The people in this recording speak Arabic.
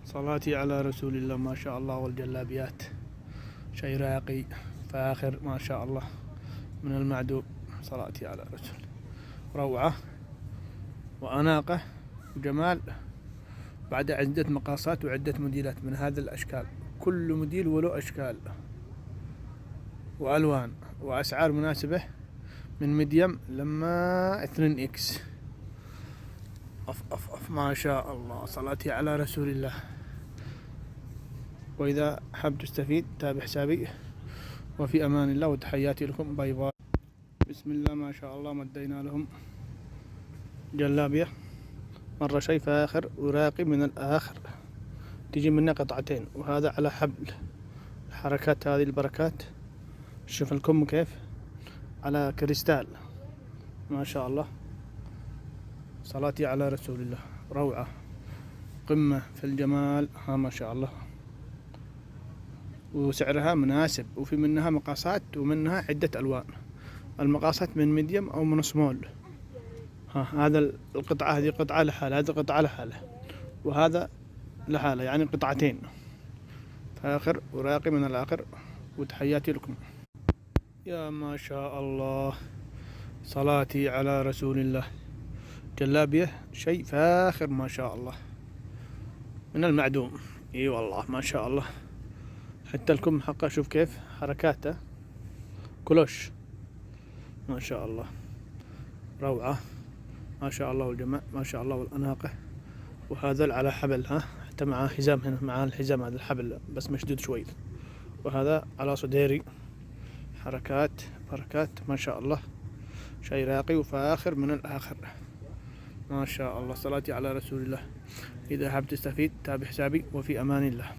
صلاتي على رسول الله ما شاء الله. والجلابيات شيء راقي فاخر ما شاء الله من المعدوم. صلاتي على رسول، روعة وأناقة وجمال، بعد عدة مقاسات وعدة موديلات من هذه الأشكال، كل موديل وله أشكال وألوان وأسعار مناسبة من ميديم لما 2 إكس. أف ما شاء الله. صلاتي على رسول الله. وإذا حاب تستفيد تابع حسابي، وفي أمان الله، وتحياتي لكم. باي باي. بسم الله ما شاء الله. مدينا لهم جلابية مرة شيء فاخر وراقي من الآخر، تجي منها قطعتين، وهذا على حبل. الحركات هذه البركات، شوف الكم كيف على كريستال ما شاء الله. صلاتي على رسول الله. روعة قمة في الجمال، ها ما شاء الله. وسعرها مناسب، وفي منها مقاسات ومنها عدة ألوان. المقاسات من ميديم أو من سمول. هذا القطعة، هذه قطعة لحالها، هذه قطعة لحالها، وهذا لحالة، يعني قطعتين فاخر وراقي من الآخر. وتحياتي لكم. يا ما شاء الله. صلاتي على رسول الله. جلابية شيء فاخر ما شاء الله من المعدوم. اي والله ما شاء الله. حتى الكم حقه شوف كيف حركاته، كلوش ما شاء الله. روعة ما شاء الله. والجمال ما شاء الله والأناقة. وهذا على حبل، حتى معاه حزام هنا، معاه الحزام هذا الحبل بس مشدود شوي. وهذا على صديري. حركات بركات ما شاء الله. شيء راقي وفاخر من الآخر ما شاء الله. صلاتي على رسول الله. إذا حاب تستفيد تابع حسابي، وفي أمان الله.